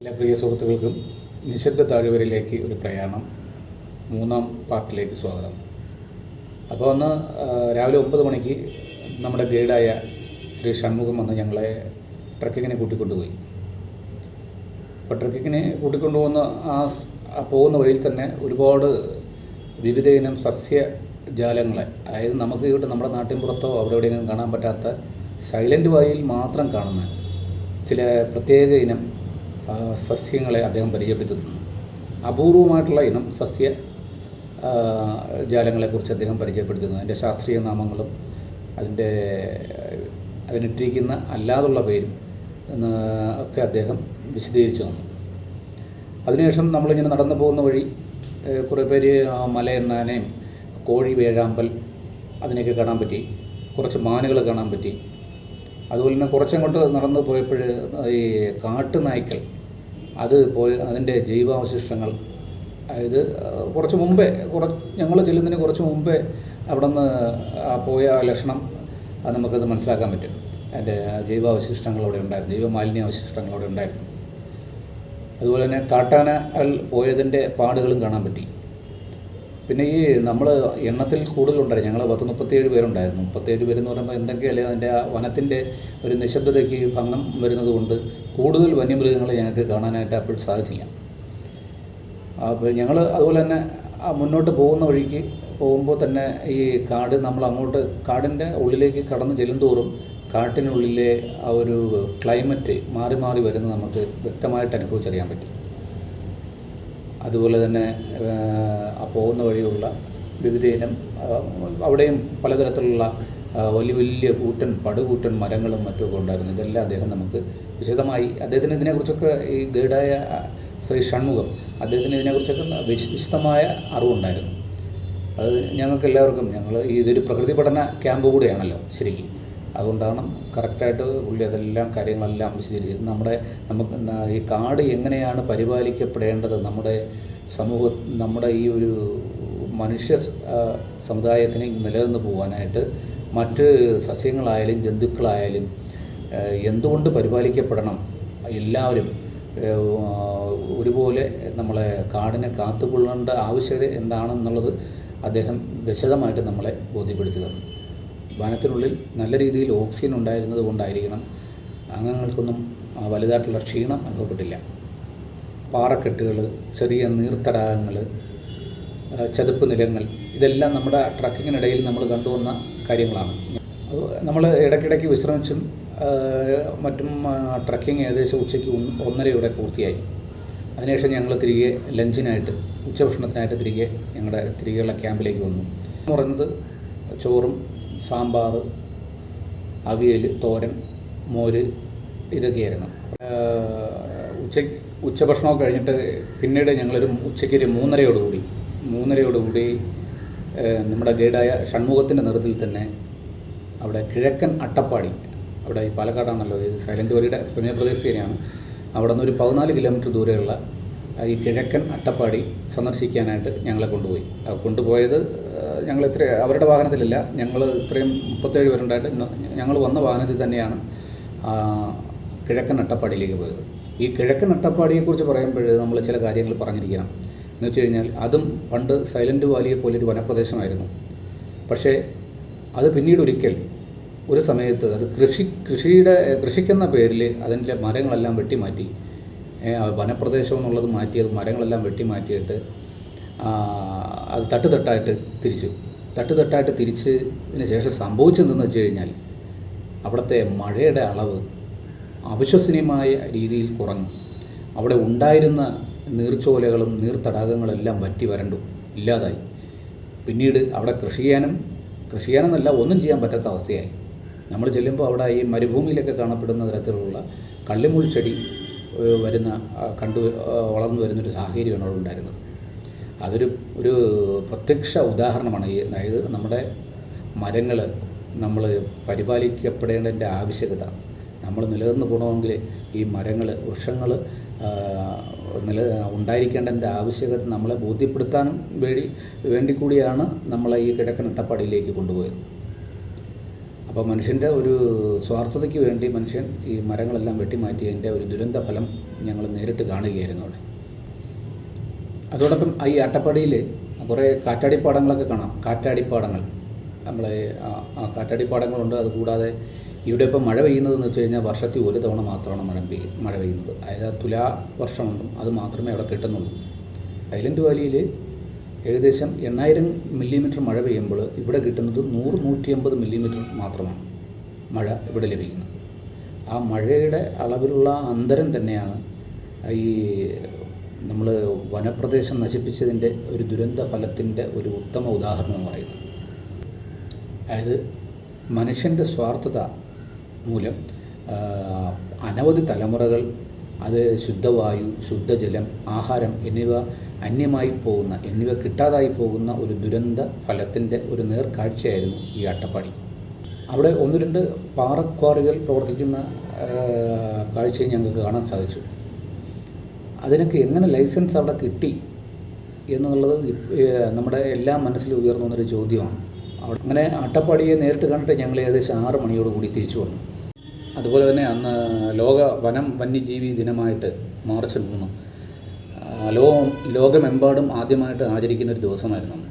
എല്ലാ പ്രിയ സുഹൃത്തുക്കൾക്കും നിശബ്ദ താഴ്വരയിലേക്ക് ഒരു പ്രയാണം 3-ാം പാർട്ടിലേക്ക് സ്വാഗതം. അപ്പോൾ അന്ന് രാവിലെ 9 മണിക്ക് നമ്മുടെ ഗൈഡായ ശ്രീ ഷൺമുഖം വന്ന് ഞങ്ങളെ ട്രക്കിങ്ങിനെ കൂട്ടിക്കൊണ്ടുപോയി. അപ്പോൾ ട്രക്കിങ്ങിനെ കൂട്ടിക്കൊണ്ടുപോകുന്ന പോകുന്ന വഴിയിൽ തന്നെ ഒരുപാട് വിവിധ ഇനം സസ്യജാലങ്ങളെ, അതായത് നമുക്ക് ഇവിടെ നമ്മുടെ നാട്ടിൻപുറത്തോ അവിടെ എവിടെയെങ്കിലും കാണാൻ പറ്റാത്ത സൈലൻറ്റ് വാലിയിൽ മാത്രം കാണുന്ന ചില പ്രത്യേക ഇനം സസ്യങ്ങളെ അദ്ദേഹം പരിചയപ്പെടുത്തി തന്നു. അപൂർവമായിട്ടുള്ള ഇനം ജാലങ്ങളെക്കുറിച്ച് അദ്ദേഹം പരിചയപ്പെടുത്തി തന്നു. അതിൻ്റെ ശാസ്ത്രീയ നാമങ്ങളും അതിനിട്ടിരിക്കുന്ന അല്ലാതുള്ള പേരും ഒക്കെ അദ്ദേഹം വിശദീകരിച്ചു തന്നു. അതിനുശേഷം നമ്മളിങ്ങനെ നടന്നു പോകുന്ന വഴി കുറേ പേര് മലയെണ്ണാനയും കോഴി വേഴാമ്പൽ അതിനെയൊക്കെ കാണാൻ പറ്റി. കുറച്ച് മാനുകൾ കാണാൻ പറ്റി. അതുപോലെ തന്നെ കുറച്ചങ്ങോട്ട് നടന്നു പോയപ്പോൾ ഈ കാട്ടുനായ്ക്കൾ അതിൻ്റെ ജൈവാവശിഷ്ടങ്ങൾ, അതായത് കുറച്ച് മുമ്പേ ഞങ്ങൾ ചെല്ലുന്നതിന് കുറച്ച് മുമ്പേ അവിടെ നിന്ന് പോയ ലക്ഷണം നമുക്കത് മനസ്സിലാക്കാൻ പറ്റും. അതിൻ്റെ ജൈവാവശിഷ്ടങ്ങൾ അവിടെ ഉണ്ടായിരുന്നു, ജൈവമാലിന്യാവശിഷ്ടങ്ങൾ അവിടെ ഉണ്ടായിരുന്നു. അതുപോലെ തന്നെ കാട്ടാനകൾ പോയതിൻ്റെ പാടുകളും കാണാൻ പറ്റി. പിന്നെ ഈ നമ്മൾ എണ്ണത്തിൽ കൂടുതലുണ്ടായിരുന്നു. ഞങ്ങൾ 37 പേരുണ്ടായിരുന്നു. 37 പേരെന്ന് പറയുമ്പോൾ എന്തൊക്കെയല്ലേ അതിൻ്റെ ആ വനത്തിൻ്റെ ഒരു നിശബ്ദതയ്ക്ക് ഭംഗം വരുന്നത് കൊണ്ട് കൂടുതൽ വന്യമൃഗങ്ങളെ ഞങ്ങൾക്ക് കാണാനായിട്ട് അപ്പോഴും സാധിച്ചില്ല. അപ്പോൾ ഞങ്ങൾ അതുപോലെ തന്നെ മുന്നോട്ട് പോകുന്ന വഴിക്ക് പോകുമ്പോൾ തന്നെ ഈ നമ്മൾ അങ്ങോട്ട് കാടിൻ്റെ ഉള്ളിലേക്ക് കടന്ന് ചെല്ലുന്തോറും കാട്ടിനുള്ളിലെ ആ ഒരു ക്ലൈമറ്റ് മാറി മാറി വരുന്നത് നമുക്ക് വ്യക്തമായിട്ട് അനുഭവിച്ചറിയാൻ പറ്റി. അതുപോലെ തന്നെ പോകുന്ന വഴിയുള്ള വിവിധ ഇനം അവിടെയും പലതരത്തിലുള്ള വലിയ വലിയ പടുകൂറ്റൻ മരങ്ങളും മറ്റുമൊക്കെ ഉണ്ടായിരുന്നു. ഇതെല്ലാം അദ്ദേഹം നമുക്ക് വിശദമായി, അദ്ദേഹത്തിന് ഇതിനെക്കുറിച്ചൊക്കെ ഈ ഗൈഡായ ശ്രീ ഷൺമുഖം അദ്ദേഹത്തിന് ഇതിനെക്കുറിച്ചൊക്കെ വിശദമായ അറിവുണ്ടായിരുന്നു. അത് ഞങ്ങൾക്കെല്ലാവർക്കും, ഇതൊരു പ്രകൃതി പഠന ക്യാമ്പ് കൂടിയാണല്ലോ ശരിക്കും, അതുകൊണ്ടാണ് കറക്റ്റായിട്ട് പുള്ളി അതെല്ലാം കാര്യങ്ങളെല്ലാം വിശദീകരിച്ചത്. നമുക്ക് ഈ കാട് എങ്ങനെയാണ് പരിപാലിക്കപ്പെടേണ്ടത്, നമ്മുടെ ഈ ഒരു മനുഷ്യ സമുദായത്തിന് നിലനിന്ന് പോകാനായിട്ട് മറ്റ് സസ്യങ്ങളായാലും ജന്തുക്കളായാലും എന്തുകൊണ്ട് പരിപാലിക്കപ്പെടണം, എല്ലാവരും ഒരുപോലെ നമ്മളെ കാടിനെ കാത്തുകൊള്ളേണ്ട ആവശ്യകത എന്താണെന്നുള്ളത് അദ്ദേഹം വിശദമായിട്ട് നമ്മളെ ബോധ്യപ്പെടുത്തി തന്നു. വനത്തിനുള്ളിൽ നല്ല രീതിയിൽ ഓക്സിജൻ ഉണ്ടായിരുന്നത് കൊണ്ടായിരിക്കണം അംഗങ്ങൾക്കൊന്നും വലുതായിട്ടുള്ള ക്ഷീണം അനുഭവപ്പെട്ടില്ല. പാറക്കെട്ടുകൾ, ചെറിയ നീർത്തടാകങ്ങൾ, ചതുപ്പ് നിലങ്ങൾ, ഇതെല്ലാം നമ്മുടെ ട്രക്കിങ്ങിനിടയിൽ നമ്മൾ കണ്ടുവന്ന കാര്യങ്ങളാണ്. നമ്മൾ ഇടയ്ക്കിടയ്ക്ക് വിശ്രമിച്ചും മറ്റും ട്രക്കിങ് ഏകദേശം ഉച്ചയ്ക്ക് 1:30 പൂർത്തിയായി. അതിനുശേഷം ഞങ്ങൾ തിരികെ ലഞ്ചിനായിട്ട്, ഉച്ചഭക്ഷണത്തിനായിട്ട് തിരികെയുള്ള ക്യാമ്പിലേക്ക് വന്നു. എന്ന് പറയുന്നത് ചോറും സാമ്പാർ, അവിയൽ, തോരൻ, മോര്, ഇതൊക്കെയായിരുന്നു. ഉച്ചഭക്ഷണമൊക്കെ കഴിഞ്ഞിട്ട് പിന്നീട് ഞങ്ങളൊരു ഉച്ചയ്ക്ക് 3:30 നമ്മുടെ ഗൈഡായ ഷൺമുഖത്തിൻ്റെ നേതൃത്വത്തിൽ തന്നെ അവിടെ കിഴക്കൻ അട്ടപ്പാടി, അവിടെ ഈ പാലക്കാടാണല്ലോ, ഇത് സൈലൻറ്റ് വാലിയുടെ സമീപപ്രദേശത്ത് തന്നെയാണ്. അവിടെ നിന്ന് ഒരു 14 കിലോമീറ്റർ ദൂരെയുള്ള ഈ കിഴക്കൻ അട്ടപ്പാടി സന്ദർശിക്കാനായിട്ട് ഞങ്ങളെ കൊണ്ടുപോയത് ഞങ്ങൾ അവരുടെ വാഹനത്തിലല്ല, ഞങ്ങൾ ഇത്രയും 37 പേരുണ്ടായിട്ട് ഞങ്ങൾ വന്ന വാഹനത്തിൽ തന്നെയാണ് കിഴക്കൻ അട്ടപ്പാടിയിലേക്ക് പോയത്. ഈ കിഴക്കൻ അട്ടപ്പാടിയെക്കുറിച്ച് പറയുമ്പോൾ നമ്മൾ ചില കാര്യങ്ങൾ പറഞ്ഞിരിക്കണം. എന്ന് വെച്ച് കഴിഞ്ഞാൽ അതും പണ്ട് സൈലൻറ്റ് വാലിയെ പോലൊരു വനപ്രദേശമായിരുന്നു. പക്ഷേ അത് പിന്നീട് ഒരു സമയത്ത് അത് കൃഷിക്കെന്ന പേരിൽ അതിൻ്റെ മരങ്ങളെല്ലാം വെട്ടിമാറ്റി, വനപ്രദേശം എന്നുള്ളത് മാറ്റി അത് മരങ്ങളെല്ലാം വെട്ടിമാറ്റിയിട്ട് അത് തട്ടുതട്ടായിട്ട് തിരിച്ചതിന് ശേഷം സംഭവിച്ചതെന്ന് വെച്ച് കഴിഞ്ഞാൽ അവിടുത്തെ മഴയുടെ അളവ് അവിശ്വസനീയമായ രീതിയിൽ കുറഞ്ഞു. അവിടെ ഉണ്ടായിരുന്ന നീർച്ചോലകളും നീർത്തടാകങ്ങളെല്ലാം വറ്റി വരണ്ടു ഇല്ലാതായി. പിന്നീട് അവിടെ കൃഷി ചെയ്യാനെന്നല്ല ഒന്നും ചെയ്യാൻ പറ്റാത്ത അവസ്ഥയായി. നമ്മൾ ചെല്ലുമ്പോൾ അവിടെ ഈ മരുഭൂമിയിലൊക്കെ കാണപ്പെടുന്ന തരത്തിലുള്ള കള്ളിമുൾ ചെടി വളർന്നു വരുന്നൊരു സാഹചര്യമാണ് അവിടെ ഉണ്ടായിരുന്നത്. അതൊരു പ്രത്യക്ഷ ഉദാഹരണമാണ്. അതായത് നമ്മുടെ മരങ്ങൾ നമ്മൾ പരിപാലിക്കപ്പെടേണ്ടതിൻ്റെ ആവശ്യകത, നമ്മൾ നിലനിന്ന് പോകണമെങ്കിൽ ഈ വൃക്ഷങ്ങൾ ഉണ്ടായിരിക്കേണ്ടതിൻ്റെ ആവശ്യകത നമ്മളെ ബോധ്യപ്പെടുത്താനും വേണ്ടി കൂടിയാണ് നമ്മളെ ഈ കിഴക്കൻ അട്ടപ്പാടിയിലേക്ക് കൊണ്ടുപോയത്. അപ്പോൾ മനുഷ്യൻ്റെ ഒരു സ്വാർത്ഥതയ്ക്ക് വേണ്ടി മനുഷ്യൻ ഈ മരങ്ങളെല്ലാം വെട്ടിമാറ്റിയതിൻ്റെ ഒരു ദുരന്ത ഫലം ഞങ്ങൾ നേരിട്ട് കാണുകയായിരുന്നു അവിടെ. അതോടൊപ്പം ഈ അട്ടപ്പാടിയിൽ കുറേ കാറ്റാടിപ്പാടങ്ങളൊക്കെ കാണാം. കാറ്റാടിപ്പാടങ്ങൾ നമ്മളെ കാറ്റാടിപ്പാടങ്ങളുണ്ട്. അതുകൂടാതെ ഇവിടെ ഇപ്പോൾ മഴ പെയ്യുന്നതെന്ന് വെച്ച് കഴിഞ്ഞാൽ വർഷത്തിൽ ഒരു തവണ മാത്രമാണ് മഴ പെയ്യുന്നത്. അതായത് തുലാവർഷമുണ്ടും അത് മാത്രമേ അവിടെ കിട്ടുന്നുള്ളൂ. സൈലൻറ്റ് വാലിയിൽ ഏകദേശം 8000 മില്ലിമീറ്റർ മഴ പെയ്യുമ്പോൾ ഇവിടെ കിട്ടുന്നത് 100-150 മില്ലിമീറ്റർ മാത്രമാണ് മഴ ഇവിടെ ലഭിക്കുന്നത്. ആ മഴയുടെ അളവിലുള്ള അന്തരം തന്നെയാണ് ഈ നമ്മൾ വനപ്രദേശം നശിപ്പിച്ചതിൻ്റെ ഒരു ദുരന്ത ഫലത്തിൻ്റെ ഒരു ഉത്തമ ഉദാഹരണം എന്ന് പറയുന്നത്. അതായത് മനുഷ്യൻ്റെ സ്വാർത്ഥത മൂലം അനവധി തലമുറകൾ അത് ശുദ്ധവായു, ശുദ്ധജലം, ആഹാരം എന്നിവ കിട്ടാതായി പോകുന്ന ഒരു ദുരന്ത ഫലത്തിൻ്റെ ഒരു നേർക്കാഴ്ചയായിരുന്നു ഈ അട്ടപ്പാടി. അവിടെ 1-2 പാറക്വാറികൾ പ്രവർത്തിക്കുന്ന കാഴ്ചയും ഞങ്ങൾക്ക് കാണാൻ സാധിച്ചു. അതിനൊക്കെ എങ്ങനെ ലൈസൻസ് അവിടെ കിട്ടി എന്നുള്ളത് നമ്മുടെ എല്ലാം മനസ്സിൽ ഉയർന്നു വന്നൊരു ചോദ്യമാണ്. അവിടെ അങ്ങനെ അട്ടപ്പാടിയെ നേരിട്ട് കണ്ടിട്ട് ഞങ്ങൾ ഏകദേശം 6 മണിയോടുകൂടി തിരിച്ചു വന്നു. അതുപോലെ തന്നെ അന്ന് ലോക വന്യജീവി ദിനമായിട്ട് മാർച്ച് 3 ലോകമെമ്പാടും ആദ്യമായിട്ട് ആചരിക്കുന്ന ഒരു ദിവസമായിരുന്നു അന്ന്.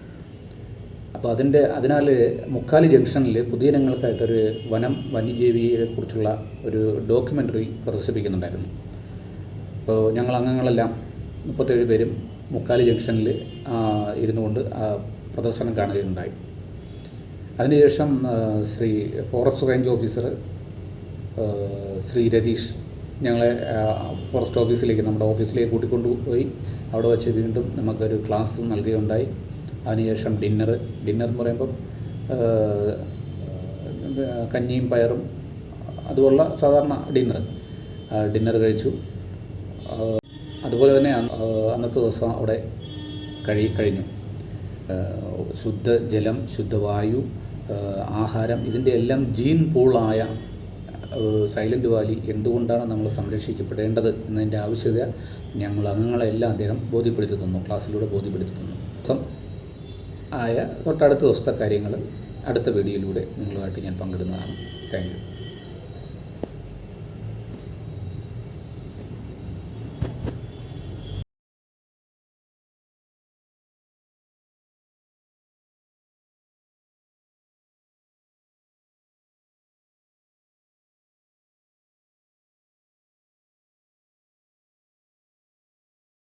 അപ്പോൾ അതിനാൽ മുക്കാലി ജംഗ്ഷനിൽ പൊതുജനങ്ങൾക്കായിട്ടൊരു വന്യജീവിയെക്കുറിച്ചുള്ള ഒരു ഡോക്യുമെൻ്ററി പ്രദർശിപ്പിക്കുന്നുണ്ടായിരുന്നു. അപ്പോൾ ഞങ്ങൾ അംഗങ്ങളെല്ലാം 37 പേരും മുക്കാലി ജംഗ്ഷനിൽ ഇരുന്നു കൊണ്ട് പ്രദർശനം കാണുകയുണ്ടായി. അതിനുശേഷം Shri forest range officer Shri Ratheesh ഞങ്ങളെ ഫോറസ്റ്റ് ഓഫീസിലേക്ക്, നമ്മുടെ ഓഫീസിലേക്ക് കൂട്ടിക്കൊണ്ടുപോയി അവിടെ വെച്ച് വീണ്ടും നമുക്കൊരു ക്ലാസ് നൽകുകയുണ്ടായി. അതിനുശേഷം ഡിന്നർ എന്ന് പറയുമ്പം കഞ്ഞിയും പയറും അതുപോലുള്ള സാധാരണ ഡിന്നർ കഴിച്ചു. അതുപോലെ തന്നെ അന്നത്തെ ദിവസം അവിടെ കഴിഞ്ഞു. ശുദ്ധജലം, ശുദ്ധവായു, ആഹാരം, ഇതിൻ്റെ എല്ലാം ജീൻ പൂളായ സൈലൻറ്റ് വാലി എന്തുകൊണ്ടാണ് നമ്മൾ സംരക്ഷിക്കപ്പെടേണ്ടത് എന്നതിൻ്റെ ആവശ്യകത ഞങ്ങൾ അംഗങ്ങളെല്ലാം അദ്ദേഹം ബോധ്യപ്പെടുത്തി തന്നു, ക്ലാസ്സിലൂടെ ബോധ്യപ്പെടുത്തി തന്നു. തൊട്ടടുത്ത ദിവസത്തെ കാര്യങ്ങൾ അടുത്ത വീഡിയോയിലൂടെ നിങ്ങളുമായിട്ട് ഞാൻ പങ്കിടുന്നതാണ്. Thank you.